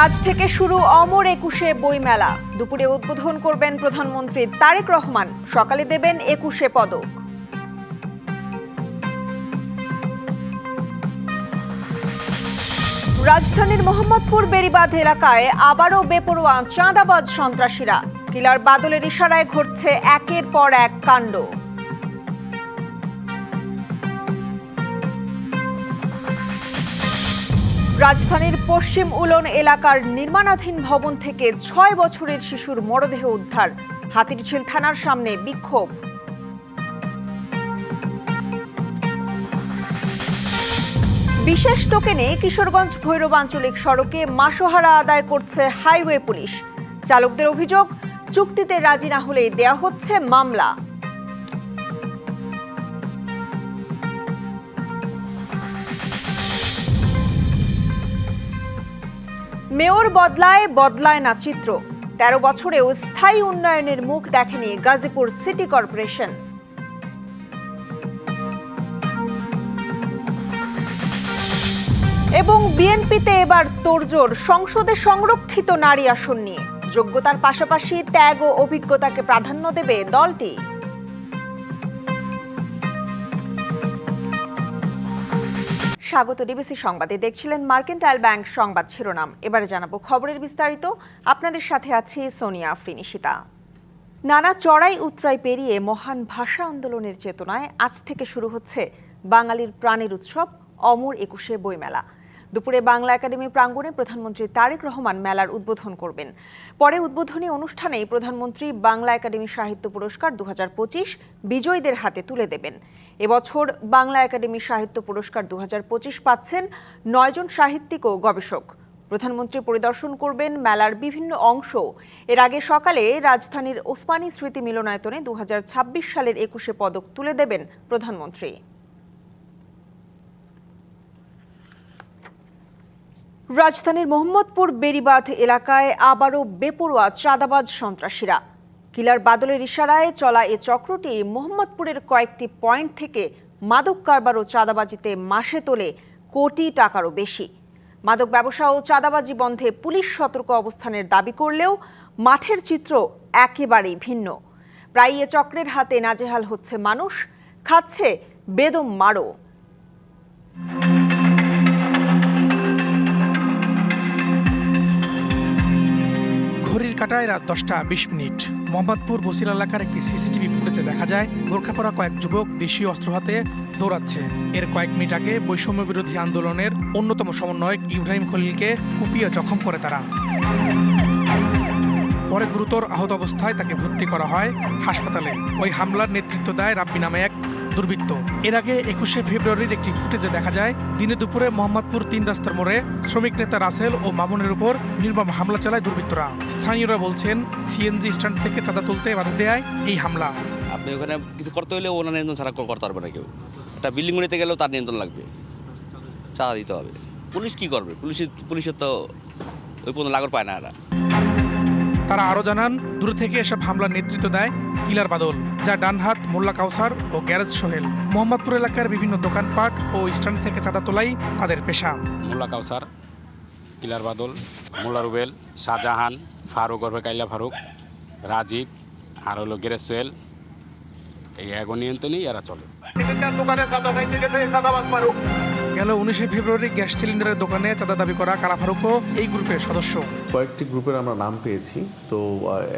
আজ থেকে শুরু অমর একুশে বইমেলা। দুপুরে উদ্বোধন করবেন প্রধানমন্ত্রী তারেক রহমান। সকালে দেবেন ২১ পদক। রাজধানীর মোহাম্মদপুর বেড়িবাঁধ এলাকায় আবারও বেপরোয়া চাঁদাবাজ সন্ত্রাসীরা। কিলার বাদলের ইশারায় ঘটছে একের পর এক কাণ্ড। রাজধানীর পশ্চিম উলন এলাকার নির্মাণাধীন ভবন থেকে ৬ বছরের শিশুর মরদেহ উদ্ধার। হাতিরঝিল থানার সামনে বিক্ষোভ। বিশেষ টোকেনে কিশোরগঞ্জ ভৈরব আঞ্চলিক সড়কে মাসোহারা আদায় করছে হাইওয়ে পুলিশ। চালকদের অভিযোগ, চুক্তিতে রাজি না হলেই দেয়া হচ্ছে মামলা। মেয়র বদলায় না চিত্র। ১৩ বছরেও স্থায়ী উন্নয়নের মুখ দেখেনি গাজীপুর সিটি কর্পোরেশন। এবং বিএনপিতে এবার তোড়জোড় সংসদে সংরক্ষিত নারী আসন নিয়ে। যোগ্যতার পাশাপাশি ত্যাগ ও অভিজ্ঞতাকে প্রাধান্য দেবে দলটি। স্বাগত ডিবিসি সংবাদে। দেখছিলেন মার্কেন্টাইল ব্যাংক সংবাদ শিরোনাম। এবারে জানাবো খবরের বিস্তারিত। আপনাদের সাথে আছি সোনিয়া আফরিন ঈশিতা। নানা চড়াই উতরাই পেরিয়ে মহান ভাষা আন্দোলনের চেতনায় আজ থেকে শুরু হচ্ছে বাঙালির প্রাণের উৎসব অমর একুশে বইমেলা। দুপুরে বাংলা একাডেমি প্রাঙ্গণে প্রধানমন্ত্রী তারেক রহমান মেলার উদ্বোধন করবেন। পরে উদ্বোধনী অনুষ্ঠানেই প্রধানমন্ত্রী বাংলা একাডেমি সাহিত্য পুরস্কার ২০২৫ বিজয়ীদের হাতে তুলে দেবেন। এবছর বাংলা একাডেমি সাহিত্য পুরস্কার ২০২৫ পাচ্ছেন ৯ জন সাহিত্যিক ও গবেষক। প্রধানমন্ত্রী পরিদর্শন করবেন মেলার বিভিন্ন অংশ। এর আগে সকালে রাজধানীর ওসমানী স্মৃতি মিলনায়তনে ২০২৬ সালের ২১ পদক তুলে দেবেন প্রধানমন্ত্রী। রাজধানীর মোহাম্মদপুর বেড়িবাঁধ এলাকায় আবারও বেপরোয়া চাঁদাবাজ সন্ত্রাসীরা। কিলার বাদলের ইশারায় চলা এ চক্রটি মোহাম্মদপুরের কয়েকটি পয়েন্ট থেকে মাদক কারবার ও চাঁদাবাজিতে মাসে তোলে কোটি টাকারও বেশি। মাদক ব্যবসা ও চাঁদাবাজি বন্ধে পুলিশ সতর্ক অবস্থানের দাবি করলেও মাঠের চিত্র একেবারেই ভিন্ন। প্রায় এ চক্রের হাতে নাজেহাল হচ্ছে মানুষ, খাচ্ছে বেদম মারও। ঘড়ির কাঁটায় রাত 10:20। মোহাম্মদপুর বসিলা এলাকার একটি সিসিটিভি ফুটেজে দেখা যায় বোরখা পরা কয়েক যুবক দেশীয় অস্ত্র হাতে দৌড়াচ্ছে। এর কয়েক মিনিট আগে বৈষম্য বিরোধী আন্দোলনের অন্যতম সমন্বয়ক ইব্রাহিম খলিলকে কুপিয়ে জখম করে তারা। পরে গুরুতর আহত অবস্থায় তাকে ভর্তি করা হয় হাসপাতালে। ওই হামলার নেতৃত্ব দেয় রাব্বি নামে এক দুর্বৃত্ত। এর আগে ২১ ফেব্রুয়ারির একটি ফুটেজে দেখা যায় দিনে দুপুরে মোহাম্মদপুর ৩ রাস্তার মোড়ে শ্রমিক নেতা রাসেল ও মামুনের উপর নির্মম হামলা চালায় দুর্বৃত্তরা। স্থানীয়রা বলছেন সিএনজি স্ট্যান্ড থেকে চাঁদা তুলতে বাধা দেয় এই হামলা। আপনি ওখানে কিছু করতে হলে ওনার নিয়ন্ত্রণ ছাড়া করতে পারবে না কেউ। একটা বিল্ডিং নিতে গেলেও তার নিয়ন্ত্রণ লাগবে, চাঁদা দিতে হবে। পুলিশ কি করবে? পুলিশের তো ওই পর্যন্ত লাগর পায় না এরা। তারা আরও জানান দূর থেকে এসব হামলার নেতৃত্ব দেয় কিলার বাদল, যা ডানহাত মোল্লা কাউসার ও গ্যারেজ সোহেল। মোহাম্মদপুর এলাকার বিভিন্ন দোকানপাট ও স্ট্যান্ড থেকে চাঁদা তোলাই তাদের পেশা। মোল্লা কাউসার, কিলার বাদল, মোল্লা রুবেল, শাহজাহান, ফারুক ওরফে কাইলা ফারুক, রাজীব আর হলো গ্যারেজ সোহেল, এই এক নিয়ন্ত্রণেই এরা চলে। গেল 19 ফেব্রুয়ারি গ্যাস সিলিন্ডারের দোকানে চাঁদা দাবি করা কালা ফারুকও এই গ্রুপের সদস্য। কয়েকটি গ্রুপের আমরা নাম পেয়েছি, তো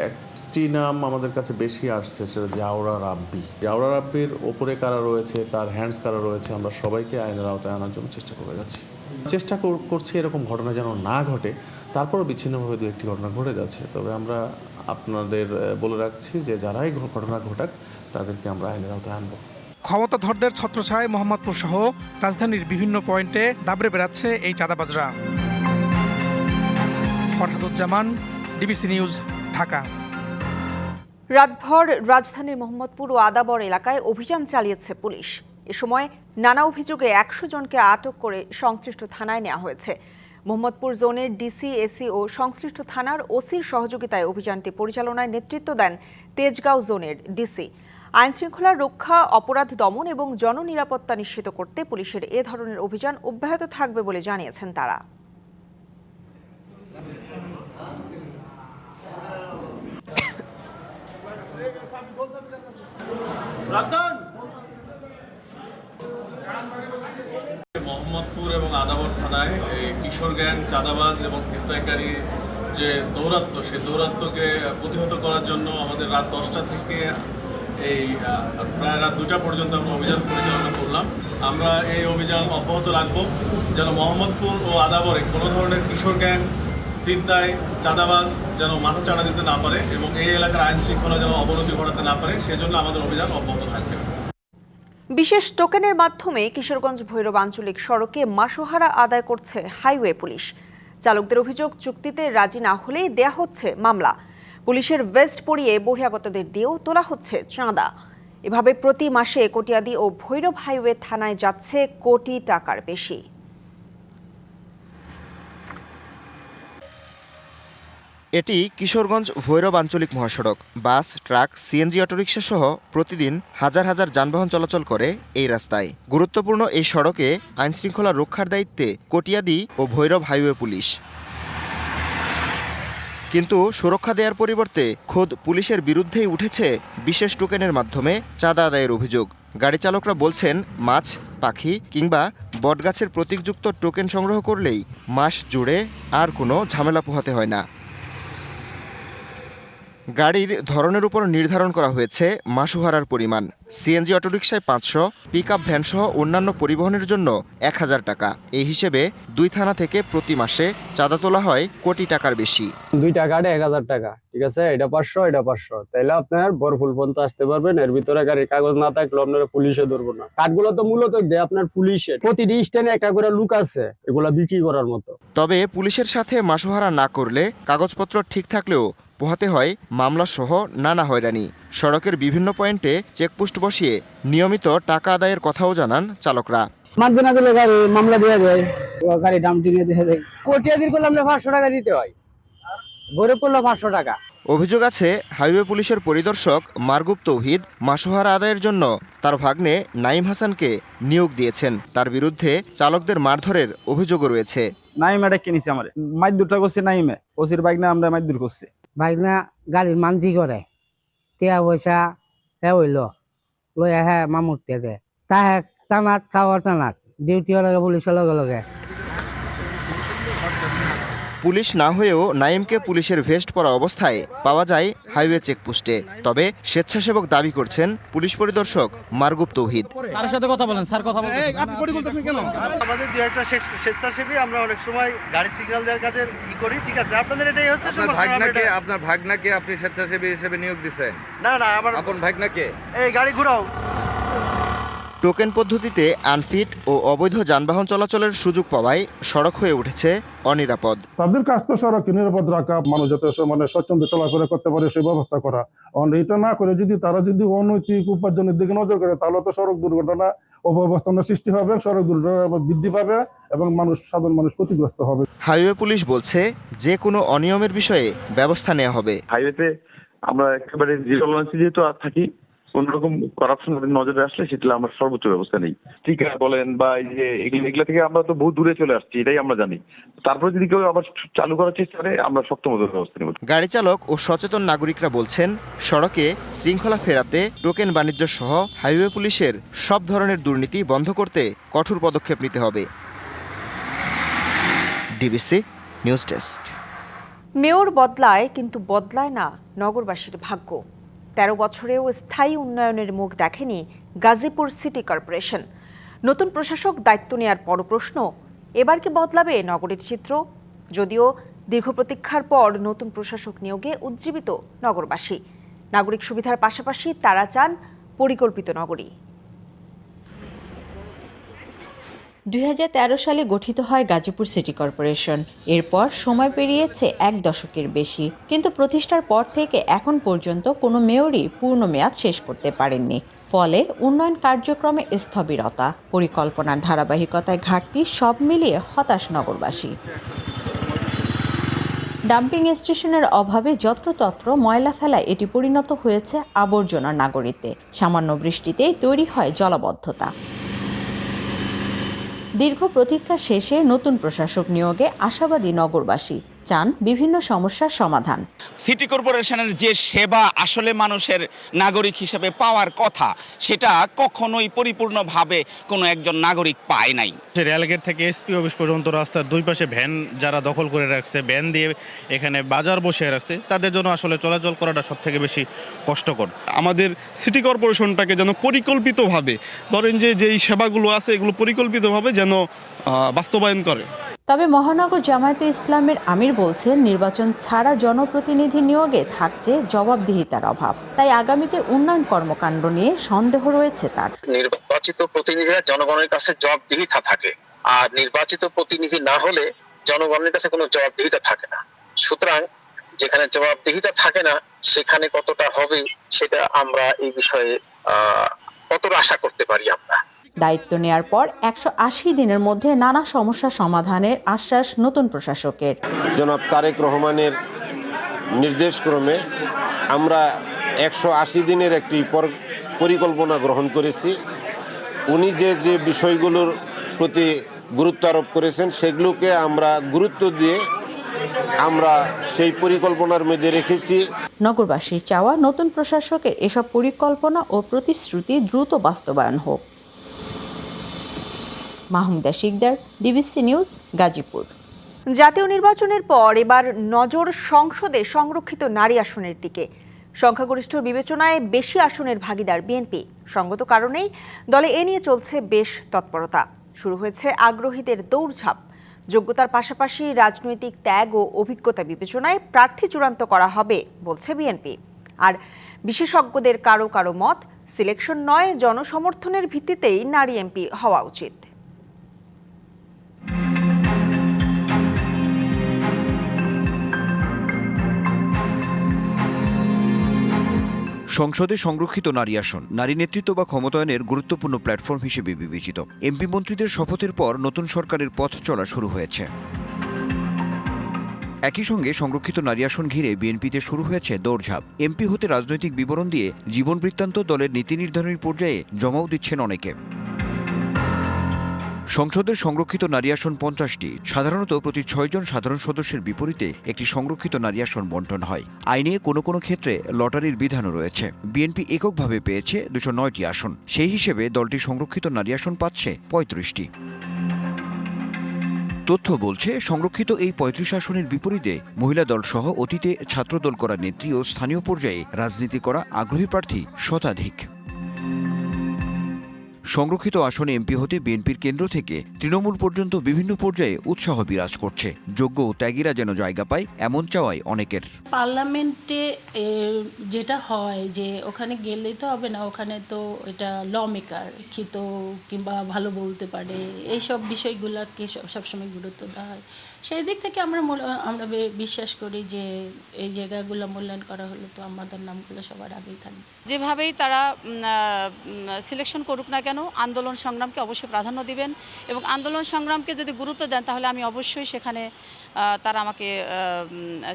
একটি নাম আমাদের কাছে বেশি আসছে, সেটা জাওরা রাব্বি। জাওরা রাব্বির ওপরে কারা রয়েছে, তার হ্যান্ডস কারা রয়েছে, আমরা সবাইকে আইনের আওতায় আনার জন্য চেষ্টা করে যাচ্ছি। চেষ্টা করছি এরকম ঘটনা যেন না ঘটে। তারপরও বিচ্ছিন্নভাবে দু একটি ঘটনা ঘটে যাচ্ছে। তবে আমরা আপনাদের বলে রাখছি যে যারাই ঘটনা ঘটাক তাদেরকে আমরা আইনের আওতায় আনবো। ক্ষমতাধরদের ছত্রছায় মোহাম্মদপুর সহ রাজধানীর বিভিন্ন পয়েন্টে দাবড়ে বেড়াচ্ছে এই চাঁদাবাজরা। Farhaduzzaman, DBC news, Dhaka. রাতভর রাজধানীর মোহাম্মদপুর ও আদাবর এলাকায় অভিযান চালিয়েছে পুলিশ। এ সময় নানা অভিযোগে ১০০ জনকে আটক করে সংশ্লিষ্ট থানায় নেওয়া হয়েছে। মোহাম্মদপুর জোনের ডিসি, এসি ও সংশ্লিষ্ট থানার ওসির সহযোগিতায় অভিযানটি পরিচালনায় নেতৃত্ব দেন তেজগাঁও জোনের ডিসি। আইনশৃঙ্খলা রক্ষা, অপরাধ দমন এবং জননিরাপত্তা নিশ্চিত করতে পুলিশের এ ধরনের অভিযান অব্যাহত থাকবে বলে জানিয়েছেন তারা। চাঁদাবাজ এবং ছিনতাইকারী যে দৌরাত্ম্য, সেই দৌরাত্ম্যকে প্রতিহত করার জন্য আমাদের রাত 10টা থেকে এই প্রায় রাত 2টা পর্যন্ত আমরা অভিযান পরিচালনা করলাম। আমরা এই অভিযান অব্যাহত রাখব যেন মোহাম্মদপুর ও আদাবরে কোনো ধরনের কিশোর গ্যাং, ছিনতাই, চাঁদাবাজ যেন মাথা চাড়া দিতে না পারে এবং এই এলাকার আইন শৃঙ্খলা যেন অবনতি ঘটাতে না পারে, সেজন্য আমাদের অভিযান অব্যাহত থাকবে। বিশেষ টোকেনের মাধ্যমে কিশোরগঞ্জ ভৈরব আঞ্চলিক সড়কে মাসোহারা আদায় করছে হাইওয়ে পুলিশ। চালকদের অভিযোগ, চুক্তিতে রাজি না হলেই দেয়া হচ্ছে মামলা। পুলিশের ভেস্ট পরিয়ে বহিরাগতদের দিয়েও তোলা হচ্ছে চাঁদা। এভাবে প্রতি মাসে কটিয়াদি ও ভৈরব হাইওয়ে থানায় যাচ্ছে কোটি টাকার বেশি। এটি কিশোরগঞ্জ ভৈরব আঞ্চলিক মহাসড়ক। বাস, ট্রাক, সিএনজি অটোরিকশা সহ প্রতিদিন হাজার হাজার যানবাহন চলাচল করে এই রাস্তায়। গুরুত্বপূর্ণ এই সড়কে আইনশৃঙ্খলা রক্ষার দায়িত্বে কটিয়াদি ও ভৈরব হাইওয়ে পুলিশ। কিন্তু সুরক্ষা দেওয়ার পরিবর্তে খোদ পুলিশের বিরুদ্ধেই উঠেছে বিশেষ টোকেনের মাধ্যমে চাঁদা আদায়ের অভিযোগ। গাড়ি চালকরা বলছেন, মাছ, পাখি কিংবা বটগাছের প্রতীকযুক্ত টোকেন সংগ্রহ করলেই মাস জুড়ে আর কোনো ঝামেলা পোহাতে হয় না। গাড়ির ধরনের উপর নির্ধারণ করা হয়েছে মাসোহারার পরিমাণ। সিএনজি অটোরিকশায় 500, পিকআপ ভ্যানসহ অন্যান্য পরিবহনের জন্য 1000 টাকা। এই হিসেবে 2 থানা থেকে প্রতি মাসে চাঁদা তোলা হয় কোটি টাকার বেশি। 2টা কার্ডে 1000 টাকা, ঠিক আছে? এটা 500, এটা 500, তাইলে আপনার বরফুল পর্যন্ত আসতে পারবেন। এর ভিতরে গাড়ির কাগজ না থাকলে আপনারা পুলিশে ধরবো না। কার্ডগুলো তো মূলত দেয় আপনার পুলিশের। প্রতিটি স্ট্যান্ডে একটা করে লুক আছে এগুলা বিক্রি করার মতো। তবে পুলিশের সাথে মাসোহারা না করলে কাগজপত্র ঠিক থাকলেও পোহাতে হয় মামলা সহ নানা হয়রানি। সড়কের বিভিন্ন পয়েন্টে চেকপোস্ট বসিয়ে নিয়মিত টাকা আদায়ের কথাও জানান চালকরা। মাঝে না দিলে গাড়ি মামলা দেওয়া যায়, গাড়ি ডাম্পিং এ দেওয়া যায়। কোটিয়াদির করলে আমরা 500 টাকা দিতে হয়, ভৈরব করলে 500 টাকা। অভিযোগ আছে, হাইওয়ে পুলিশের পরিদর্শক মারগুপ তৌহিদ মাসোহারা আদায়ের জন্য তার ভাগ্নে নাইম হাসানকে নিয়োগ দিয়েছেন। তার বিরুদ্ধে চালকদের মারধরের অভিযোগও রয়েছে। নাইম এটা কিনেছি আমার মাইদুরটা করছে, নাইমে ওসির বাইক না আমরা মাইদুর করছি। বাইক না গাড়ির মানজি করে টিয়া পয়সা হইল লইয়া হ্যাঁ মামুরতে যে তা টানাত খাওয়ার টানাত ডিউটি লগে পুলিশের লগে লগে। পুলিশ না হয়েও নাইমকে পুলিশের ভেস্ট পরা অবস্থায় পাওয়া যায় হাইওয়ে চেকপোস্টে। তবে স্বেচ্ছাসেবক দাবি করছেন পুলিশ পরিদর্শক মারগুপ তৌহিদ। স্যারের সাথে কথা বলেন, স্যার কথা বলেন। আপনি পরি বলতেছেন কেন? আমাদের দুই একটা স্বেচ্ছাসেবী, আমরা অনেক সময় গাড়ি সিগন্যাল দেওয়ার কাজে করি, ঠিক আছে? আপনাদের এটাই হচ্ছে ভাগনাকে, আপনার ভাগনাকে আপনি স্বেচ্ছাসেবী হিসেবে নিয়োগ দিচ্ছেন? না না, আমার আপন ভাগনাকে এই গাড়ি ঘুরাও। টোকেন পদ্ধতিতে আনফিট ও অবৈধ যানবাহন চলাচলের সুযোগ পাওয়ায় সড়ক হয়ে উঠেছে অনিরাপদ। তাদের কাজ তো সড়কে নিরাপদ রাখা, মানুষ যাতে স্বচ্ছন্দে চলাফেরা করতে পারে সেই ব্যবস্থা করা। এটা না করে তারা যদি অনৈতিক উপার্জনের দিকে নজর করে, তাহলে তো সড়ক দুর্ঘটনা অব্যবস্থাপনার সৃষ্টি হবে, সড়ক দুর্ঘটনা বৃদ্ধি পাবে এবং সাধারণ মানুষ ক্ষতিগ্রস্ত হবে। হাইওয়ে পুলিশ বলছে, যে কোনো অনিয়মের বিষয়ে ব্যবস্থা নেওয়া হবে। হাইওয়েতে আমরা একেবারে জিরো টলারেন্স যেহেতু থাকি, কোন রকম করাপশন নজরে আসলে সেটা আমরা সর্বোচ্চ ব্যবস্থা নেই। স্টিকার বলেন বা এই যে এগুলা থেকে আমরা তো বহু দূরে চলে আসছি, এটাই আমরা জানি। তারপরে যদি কেউ আবার চালু করার চেষ্টা করে, আমরা শক্তমত ব্যবস্থা নেব। গাড়ি চালক ও সচেতন নাগরিকরা বলছেন, সড়কে শৃঙ্খলা ফেরাতে টোকেন বাণিজ্য সহ হাইওয়ে পুলিশের সব ধরনের দুর্নীতি বন্ধ করতে কঠোর পদক্ষেপ নিতে হবে। DBC news desk. মেয়র বদলায়, কিন্তু বদলায় না নগরবাসীর ভাগ্য। 13 বছরেও স্থায়ী উন্নয়নের মুখ দেখেনি গাজীপুর সিটি কর্পোরেশন। নতুন প্রশাসক দায়িত্ব নেয়ার পর প্রশ্ন, এবার কি বদলাবে নগরীর চিত্র? যদিও দীর্ঘ প্রতীক্ষার পর নতুন প্রশাসক নিয়োগে উজ্জীবিত নগরবাসী। নাগরিক সুবিধার পাশাপাশি তারা চান পরিকল্পিত নগরী। 2013 সালে গঠিত হয় গাজীপুর সিটি কর্পোরেশন। এরপর সময় পেরিয়েছে 1 দশকের বেশি, কিন্তু প্রতিষ্ঠার পর থেকে এখন পর্যন্ত কোনো মেয়রই পূর্ণ মেয়াদ শেষ করতে পারেননি। ফলে উন্নয়ন কার্যক্রমে স্থবিরতা, পরিকল্পনার ধারাবাহিকতায় ঘাটতি, সব মিলিয়ে হতাশ নগরবাসী। ডাম্পিং স্টেশনের অভাবে যত্রতত্র ময়লা ফেলায় এটি পরিণত হয়েছে আবর্জনার নাগরীতে। সামান্য বৃষ্টিতেই তৈরি হয় জলাবদ্ধতা। দীর্ঘ প্রতীক্ষা শেষে নতুন প্রশাসক নিয়োগে আশাবাদী নগরবাসী। চান বিভিন্ন সমস্যার সমাধান। সিটি কর্পোরেশনের যে সেবা আসলে মানুষের নাগরিক হিসেবে পাওয়ার কথা, সেটা কখনোই পরিপূর্ণভাবে কোনো একজন নাগরিক পায় নাই। রেলগেট থেকে এসপি অফিস পর্যন্ত রাস্তার দুই পাশে ভ্যান যারা দখল করে রাখছে, ভ্যান দিয়ে এখানে বাজার বসিয়ে রাখছে, তাদের জন্য আসলে চলাচল করাটা সব থেকে বেশি কষ্টকর। আমাদের সিটি কর্পোরেশনটাকে যেন পরিকল্পিতভাবে ধরেন যেই সেবাগুলো আছে এগুলো পরিকল্পিতভাবে যেন বাস্তবায়ন করে। তবে মহানগর জামায়াতে ইসলামের আমির বলছেন, নির্বাচন ছাড়া জনপ্রতিনিধি নিয়োগে থাকছে জবাবদিহিতার অভাব। তাই আগামীতে উন্নয়ন কর্মকাণ্ড নিয়ে সন্দেহ রয়েছে তার। নির্বাচিত প্রতিনিধিরা জনগণের কাছে জবাবদিহিতা থাকে, আর নির্বাচিত প্রতিনিধি না হলে জনগণের কাছে কোনো জবাবদিহিতা থাকে না। সুতরাং যেখানে জবাবদিহিতা থাকে না সেখানে কতটা হবে সেটা আমরা এই বিষয়ে কতটা আশা করতে পারি। আমরা দায়িত্ব নেয়ার পর 180 দিনের মধ্যে নানা সমস্যা সমাধানের আশ্বাস নতুন প্রশাসকের। জনাব তারেক রহমানের নির্দেশক্রমে আমরা 180 দিনের একটি পরিকল্পনা গ্রহণ করেছি। উনি যে বিষয়গুলোর প্রতি গুরুত্ব আরোপ করেছেন সেগুলোকে আমরা গুরুত্ব দিয়ে আমরা সেই পরিকল্পনার মধ্যে রেখেছি। নগরবাসীর চাওয়া নতুন প্রশাসকের এসব পরিকল্পনা ও প্রতিশ্রুতি দ্রুত বাস্তবায়ন হোক। Mahmuda Sikder, DBC news, Gazipur. জাতীয় নির্বাচনের পর এবার নজর সংসদে সংরক্ষিত নারী আসনের দিকে। সংখ্যাগরিষ্ঠ বিবেচনায় বেশি আসনের ভাগীদার বিএনপি। সঙ্গত কারণেই দলে এ নিয়ে চলছে বেশ তৎপরতা। শুরু হয়েছে আগ্রহীদের দৌড়ঝাঁপ। যোগ্যতার পাশাপাশি রাজনৈতিক ত্যাগ ও অভিজ্ঞতা বিবেচনায় প্রার্থী চূড়ান্ত করা হবে বলছে বিএনপি। আর বিশেষজ্ঞদের কারো কারো মত, সিলেকশন নয়, জনসমর্থনের ভিত্তিতেই নারী এমপি হওয়া উচিত। সংসদে সংরক্ষিত নারী আসন নারী নেতৃত্ব বা ক্ষমতায়নের গুরুত্বপূর্ণ প্ল্যাটফর্ম হিসেবে বিবেচিত। এমপি মন্ত্রীদের শপথের পর নতুন সরকারের পথ চলা শুরু হয়েছে। একই সঙ্গে সংরক্ষিত নারী আসন ঘিরে বিএনপিতে শুরু হয়েছে দৌড়ঝাঁপ। এমপি হতে রাজনৈতিক বিবরণ দিয়ে জীবন বৃত্তান্ত দলের নীতি নির্ধারণী পর্যায়ে জমাও দিচ্ছেন অনেকে। সংসদের সংরক্ষিত নারী আসন 50টি। সাধারণত প্রতি 6 জন সাধারণ সদস্যের বিপরীতে একটি সংরক্ষিত নারী আসন বণ্টন হয়। আইনে কোনো কোনো ক্ষেত্রে লটারির বিধানও রয়েছে। বিএনপি এককভাবে পেয়েছে 209টি আসন। সেই হিসেবে দলটি সংরক্ষিত নারী আসন পাচ্ছে 35টি। তথ্য বলছে, সংরক্ষিত এই 35 আসনের বিপরীতে মহিলা দল সহ অতীতে ছাত্রদল করা নেত্রী ও স্থানীয় পর্যায়ে রাজনীতি করা আগ্রহী প্রার্থী শতাধিক। সংরক্ষিত আসনে এমপি হতে বিএনপির কেন্দ্র থেকে তৃণমূল পর্যন্ত বিভিন্ন পর্যায়ে উৎসাহ বিরাজ করছে। যোগ্য ও ত্যাগীরা যেন জায়গা পায় এমন চাওয়াই অনেকের। পার্লামেন্টে যেটা হয় যে ওখানে গেলেই তো হবে না, ওখানে তো এটা ল মেকার, শিক্ষিত কিংবা ভালো বলতে পারে, এইসব বিষয়গুলোকে সবসময় গুরুত্ব দেওয়া হয়। সেই দিক থেকে আমরা বিশ্বাস করি যে এই জায়গাগুলো মূল্যায়ন করা হলে তো আমাদের নামগুলো সবার আগেই থাকবে। যেভাবেই তারা সিলেকশন করুক না কেন, আন্দোলন সংগ্রামকে অবশ্যই প্রাধান্য দিবেন এবং আন্দোলন সংগ্রামকে যদি গুরুত্ব দেন তাহলে আমি অবশ্যই সেখানে তারা আমাকে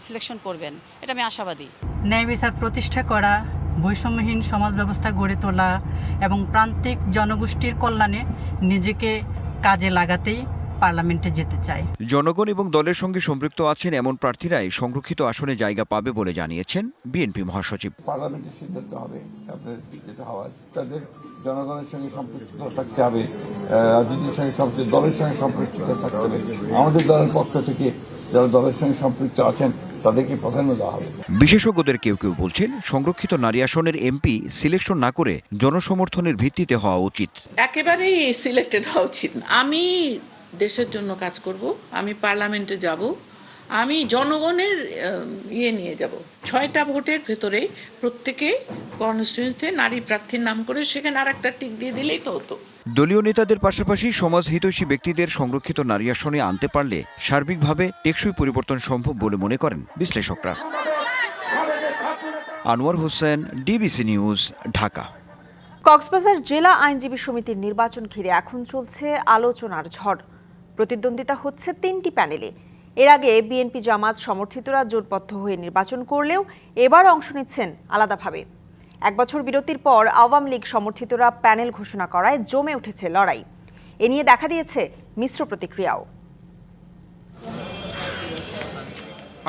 সিলেকশন করবেন, এটা আমি আশাবাদী। ন্যায় বিচার প্রতিষ্ঠা করা, বৈষম্যহীন সমাজ ব্যবস্থা গড়ে তোলা এবং প্রান্তিক জনগোষ্ঠীর কল্যাণে নিজেকে কাজে লাগাতেই পার্লামেন্টে যেতে চাই। জনগণ এবং দলের সঙ্গে সম্পৃক্ত আছেন এমন প্রার্থীরাই সংরক্ষিত আসনে জায়গা পাবে বলে জানিয়েছেন বিএনপি মহাসচিব। পার্লামেন্টের সিদ্ধান্ত হবে, আপনার যেটা হওয়ার তাদের জনগণের সঙ্গে সম্পৃক্ত থাকতে হবে, রাজনীতির সঙ্গে সম্পৃক্ত, দলের সঙ্গে সম্পৃক্ত থাকতে হবে। আমাদের দলের পক্ষ থেকে যারা দলের সঙ্গে সম্পৃক্ত আছেন তাদেরকে প্রাধান্য দেওয়া হবে। বিশেষজ্ঞদের কেউ কেউ বলছেন, সংরক্ষিত নারী আসনের এমপি সিলেকশন না করে জনসমর্থনের ভিত্তিতে হওয়া উচিত। একেবারেই সিলেক্টেড হওয়া উচিত। আমি দেশের জন্য কাজ করব, আমি পার্লামেন্টে যাব, আমি জনগণের নিয়ে যাব। 6টা ভোটের ভেতরে প্রত্যেকে কনস্টিটিউয়েন্সিতে নারী প্রার্থীর নাম করে সেখানে আর একটা টিক দিয়ে দিলেই তো হতো। দলীয় নেতাদের পাশাপাশি সমাজ হিতৈষী ব্যক্তিদের সংরক্ষিত নারী আসনে আনতে পারলে সার্বিকভাবে টেকসই পরিবর্তন সম্ভব বলে মনে করেন বিশ্লেষকরা। Anwar Hossain, DBC news, Dhaka. কক্সবাজার জেলা আইনজীবী সমিতির নির্বাচন ঘিরে এখন চলছে আলোচনার ঝড়। প্রতিদ্বন্দ্বিতা হচ্ছে 3টি প্যানেলে। এর আগে বিএনপি জামাত সমর্থিতরা জোটবদ্ধ হয়ে নির্বাচন করলেও এবার অংশ নিচ্ছেন আলাদাভাবে। 1 বছর বিরতির পর আওয়ামী লীগ সমর্থিতরা প্যানেল ঘোষণা করায় জমে উঠেছে লড়াই। এ নিয়ে দেখা দিয়েছে মিশ্র প্রতিক্রিয়াও।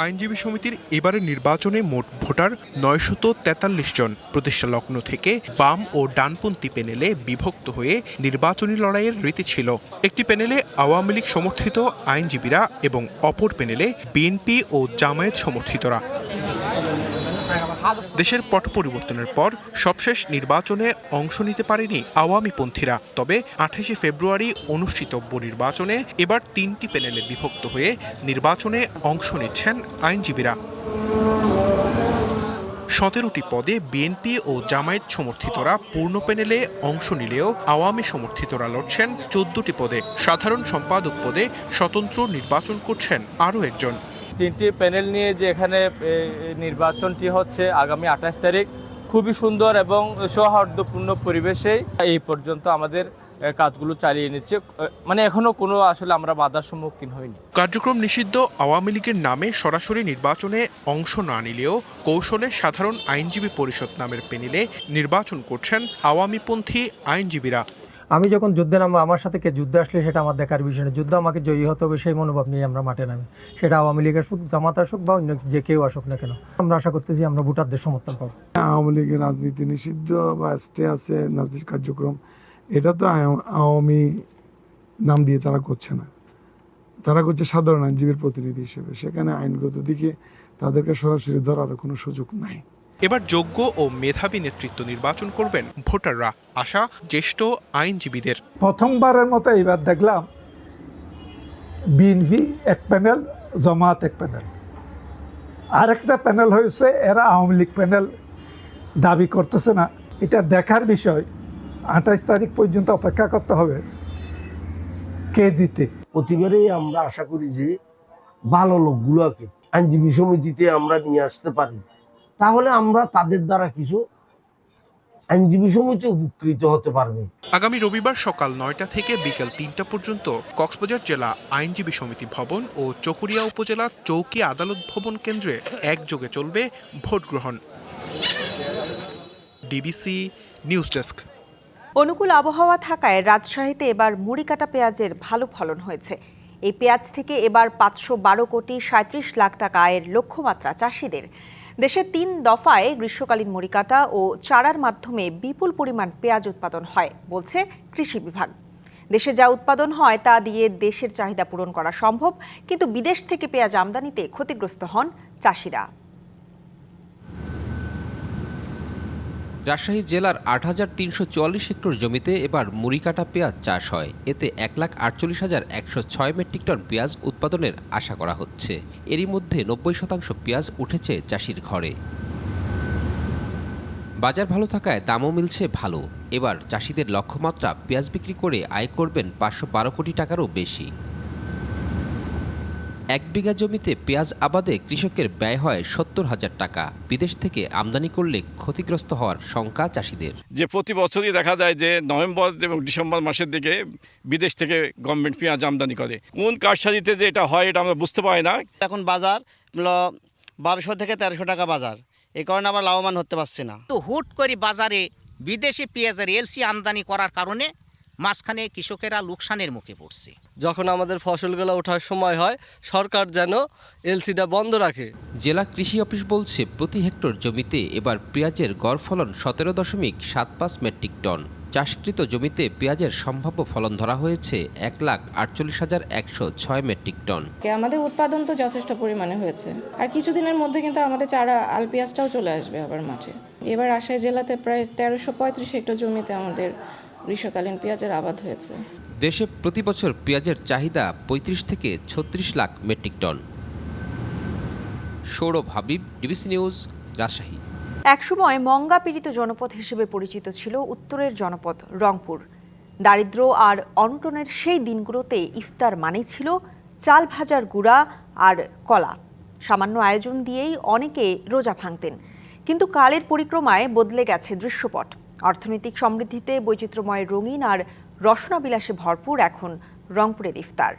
আইনজীবী সমিতির এবারের নির্বাচনে মোট ভোটার 943 জন। প্রতিষ্ঠা লগ্ন থেকে বাম ও ডানপন্থী প্যানেলে বিভক্ত হয়ে নির্বাচনী লড়াইয়ের রীতি ছিল। একটি প্যানেলে আওয়ামী লীগ সমর্থিত আইনজীবীরা এবং অপর প্যানেলে বিএনপি ও জামায়াত সমর্থিতরা। দেশের পট পরিবর্তনের পর সবশেষ নির্বাচনে অংশ নিতে পারেনি আওয়ামীপন্থীরা। তবে 28 ফেব্রুয়ারি অনুষ্ঠিতব্য নির্বাচনে এবার 3টি প্যানেলে বিভক্ত হয়ে নির্বাচনে অংশ নিচ্ছেন আইনজীবীরা। 17টি পদে বিএনপি ও জামায়াত সমর্থিতরা পূর্ণ প্যানেলে অংশ নিলেও আওয়ামী সমর্থিতরা লড়ছেন 14টি পদে। সাধারণ সম্পাদক পদে স্বতন্ত্র নির্বাচন করছেন আরও একজন। 3টি প্যানেল নিয়ে যে এখানে নির্বাচনটি হচ্ছে আগামী 28 তারিখ, খুবই সুন্দর এবং সৌহার্দ্যপূর্ণ পরিবেশে এই পর্যন্ত আমাদের কাজগুলো চালিয়ে নিচ্ছে। মানে এখনো কোনো আসলে আমরা বাধার সম্মুখীন হইনি। কার্যক্রম নিষিদ্ধ আওয়ামী লীগের নামে সরাসরি নির্বাচনে অংশ না নিলেও কৌশলে সাধারণ আইনজীবী পরিষদ নামের প্যানেলে নির্বাচন করছেন আওয়ামীপন্থী আইনজীবীরা। আমি যখন যুদ্ধে নামবো, আমার সাথে কে যুদ্ধে আসলে সেটা আমার দেখার বিষয় না। যুদ্ধ আমাকে জয়ী হতে হবে সেই মনোভাব নিয়ে আমরা মাঠে নামি। সেটা আওয়ামী লীগের আসুক, জামাত আসুক বা অন্য যে কেউ আসুক না কেন, আমরা আশা করতেছি আমরা ভোটারদের সমর্থন পাবো। আওয়ামী লীগের রাজনীতি নিষিদ্ধ বা স্টে আছে রাজনৈতিক কার্যক্রম, এটা তো আওয়ামী নাম দিয়ে তারা করছে না, তারা করছে সাধারণ আইনজীবীর প্রতিনিধি হিসেবে। সেখানে আইনগত দিকে তাদেরকে সরাসরি ধরার কোনো সুযোগ নাই। এবার যোগ্য ও মেধাবী নেতৃত্ব নির্বাচন করবেন ভোটাররা, আশা জ্যেষ্ঠ আইনজীবীদের। প্রথমবারের মতো এবার দেখলাম বিএনপি এক প্যানেল, জামাত এক প্যানেল, আরেকটা প্যানেল হয়েছে এরা আওয়ামী লীগ প্যানেল দাবি করতেছে না। এটা দেখার বিষয়। 28 তারিখ পর্যন্ত অপেক্ষা করতে হবে কে জিতে। প্রতিবারেই আমরা আশা করি যে ভালো লোকগুলোকে আইনজীবী সমিতিতে আমরা নিয়ে আসতে পারি, তাহলে আমরা তাদের দ্বারা কিছু আইনজীবী সমিতি উপকৃত হতে পারবে। আগামী রবিবার সকাল 9টা থেকে বিকেল 3টা পর্যন্ত কক্সবাজার জেলা আইনজীবী সমিতি ভবন ও চকরিয়া উপজেলা চৌকি আদালত ভবন কেন্দ্রে একযোগে চলবে ভোট গ্রহণ। DBC news desk. অনুকূল আবহাওয়া থাকায় রাজশাহীতে এবার মুড়িকাটা পেঁয়াজের ভালো ফলন হয়েছে। এই পেঁয়াজ থেকে এবার 512 কোটি 37 লাখ টাকা আয়ের লক্ষ্যমাত্রা চাষিদের। দেশে 3 দফায় গ্রীষ্মকালীন মুড়িকাটা ও চারার মাধ্যমে বিপুল পরিমাণ পেঁয়াজ উৎপাদন হয় বলছে কৃষি বিভাগ। দেশে যা উৎপাদন হয় তা দিয়ে দেশের চাহিদা পূরণ করা সম্ভব, কিন্তু বিদেশ থেকে পেঁয়াজ আমদানিতে ক্ষতিগ্রস্ত হন চাষিরা। রাজশাহী জেলার ৮,৩৪৪ হেক্টর জমিতে এবার মুড়িকাটা পেঁয়াজ চাষ হয়। এতে ১,৪৮,১০৬ মেট্রিক টন পেঁয়াজ উৎপাদনের আশা করা হচ্ছে। এরই মধ্যে ৯০% পেঁয়াজ উঠেছে চাষির ঘরে। বাজার ভালো থাকায় দামও মিলছে ভালো। এবার চাষিদের লক্ষ্যমাত্রা পেঁয়াজ বিক্রি করে আয় করবেন ৫১২ কোটি টাকারও বেশি। ১ বিঘা জমিতে পেঁয়াজ আবাদে কৃষকের ব্যয় হয় ৭০,০০০ টাকা। বিদেশ থেকে আমদানি করলে ক্ষতিগ্রস্ত হওয়ার শঙ্কা চাষিদের। যে প্রতি বছরই দেখা যায় যে নভেম্বর এবং ডিসেম্বর মাসের দিকে বিদেশ থেকে গভর্নমেন্ট পেঁয়াজ আমদানি করে। কোন কারসাজিতে যে এটা হয় এটা আমরা বুঝতে পারি না। এখন বাজার ১২০০ থেকে ১৩০০ টাকা বাজার, এই কারণে আমরা লাভবান হতে পারছি না। তো হুট করে বাজারে বিদেশি পেঁয়াজের এলসি আমদানি করার কারণে মাঝখানে কৃষকেরা লোকসানের মুখে পড়ছে। যখন আমাদের ফসলগুলো ওঠার সময় হয়, সরকার যেন এলসিটা বন্ধ রাখে। জেলা কৃষি অফিস বলছে প্রতি হেক্টর জমিতে এবার পেঁয়াজের গড় ফলন ১৭.৭৫ মেট্রিক টন। চাষকৃত জমিতে পেঁয়াজের সম্ভাব্য ফলন ধরা হয়েছে ১,৪৮,১০৬ মেট্রিক টন। আমাদের উৎপাদন তো যথেষ্ট পরিমাণে হয়েছে, আর কিছুদিনের মধ্যে কিন্তু আমাদের চারা আল পেঁয়াজটাও চলে আসবে আবার মাঠে। এবার রাজশাহী জেলাতে প্রায় ১৩৩৫ হেক্টর জমিতে আমাদের গ্রীষ্মকালীন পেঁয়াজের আবাদ হয়েছে। দেশে প্রতি বছর পেঁয়াজের চাহিদা ৩৫ থেকে ৩৬ lakh metric ton. Sourav Habib, DBC news, Rajshahi. একসময় মঙ্গা পীড়িত জনপদ হিসেবে পরিচিত ছিল উত্তরের জনপদ রংপুর। দারিদ্র আর অনটনের সেই দিনগুলোতে ইফতার মানেই ছিল চাল ভাজার গুঁড়া আর কলা। সামান্য আয়োজন দিয়েই অনেকে রোজা ভাঙতেন। কিন্তু কালের পরিক্রমায় বদলে গেছে দৃশ্যপট। অর্থনৈতিক সমৃদ্ধিতে বৈচিত্র্যময় রঙিন আর রসনাবিলাসে ভরপুর এখন রংপুরের ইফতার।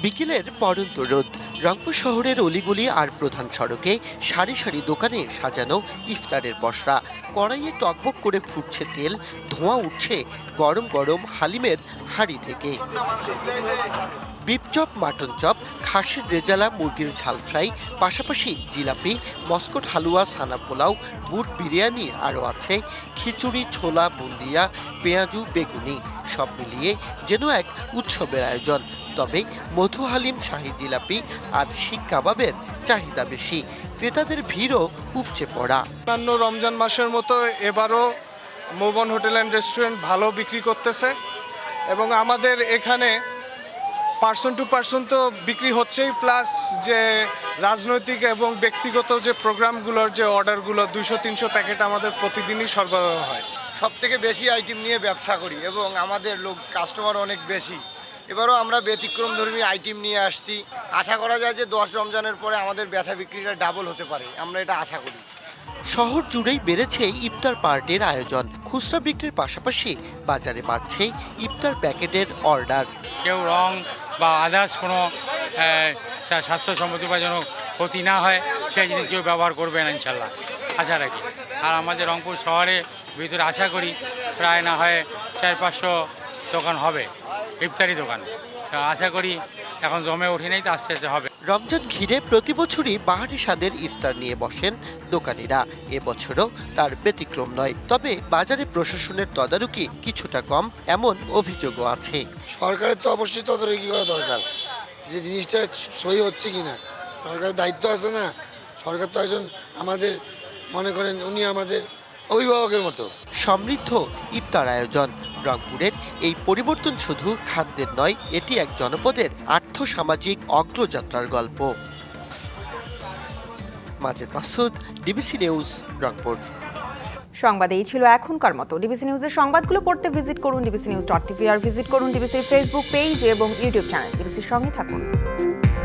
বিকেলের পড়ন্ত রোদ, রংপুর শহরের অলিগলি আর প্রধান সড়কে সারি সারি দোকানে সাজানো ইফতারের পসরা। কড়াইয়ে টকবক করে ফুটছে তেল, ধোঁয়া উঠছে গরম গরম হালিমের হাঁড়ি থেকে। বিফ চপ, মাটন চপ, খাসির রেজালা, মুরগির ঝাল ফ্রাই, পাশাপাশি জিলাপি, মস্কট হালুয়া, সানা পোলাও, বুট বিরিয়ানি, আরও আছে খিচুড়ি, ছোলা, বুন্দিয়া, পেঁয়াজু, বেগুনি। সব মিলিয়ে যেন এক উৎসবের আয়োজন। তবে মধু হালিম, শাহী জিলাপি আর শিক কাবাবের চাহিদা বেশি, ক্রেতাদের ভিড়ও উপচে পড়া। অন্যান্য রমজান মাসের মতো এবারও মোবন হোটেল অ্যান্ড রেস্টুরেন্ট ভালো বিক্রি করতেছে এবং আমাদের এখানে পার্সন টু পার্সন তো বিক্রি হচ্ছেই, প্লাস যে রাজনৈতিক এবং ব্যক্তিগত যে প্রোগ্রামগুলোর যে অর্ডারগুলো 200-300 প্যাকেট আমাদের প্রতিদিনই সরবরাহ হয়। সব থেকে বেশি আইটেম নিয়ে ব্যবসা করি এবং আমাদের কাস্টমার অনেক বেশি। এবারও আমরা ব্যতিক্রম ধর্মী আইটেম নিয়ে আসছি। আশা করা যায় যে 10 রমজানের পরে আমাদের বেচা বিক্রিটা ডাবল হতে পারে, আমরা এটা আশা করি। শহর জুড়েই বেড়েছে ইফতার পার্টির আয়োজন। খুচরা বিক্রির পাশাপাশি বাজারে বাড়ছে ইফতার প্যাকেটের অর্ডার। কেউ রং বা আদার্স কোনো স্বাস্থ্যসম্মতি বা যেন ক্ষতি না হয় সেই জিনিস কেউ ব্যবহার করবে না, ইনশাল্লাহ আশা রাখি। আর আমাদের রংপুর শহরে ভিতরে আশা করি প্রায় না হয় 400-500 দোকান হবে, ইফতারি দোকান। আশা করি এখন জমে ওঠে নাই, তো আস্তে আস্তে হবে। রমজান ঘিরে প্রতি বছরই বাহারি স্বাদের ইফতার নিয়ে বসেন দোকানিরা। এবছরও তার ব্যতিক্রম নয়। তবে বাজারে প্রশাসনের তদারকি কিছুটা কম, এমন অভিযোগও আছে। সরকারের তো অবশ্যই তদারকি করা দরকার, যে জিনিসটা সহি হচ্ছে কিনা। সরকারের দায়িত্ব আছে না, সরকার তো একজন আমাদের, মনে করেন উনি আমাদের অভিভাবকের মতো। সমৃদ্ধ ইফতার আয়োজন। রংপুরের এই পরিবর্তন শুধু খাদ্যের নয়, এটি এক জনপদের আর্থসামাজিক অগ্রযাত্রার গল্প। Majed Masud, DBC news, Rangpur. সংবাদ এই ছিল এখনকার মতো। ডিবিসি নিউজের সংবাদগুলো পড়তে ভিজিট করুন dbcnews.tv আর ভিজিট করুন ডিবিসির ফেসবুক পেজ এবং ইউটিউব চ্যানেল। ডিবিসির সঙ্গে থাকুন।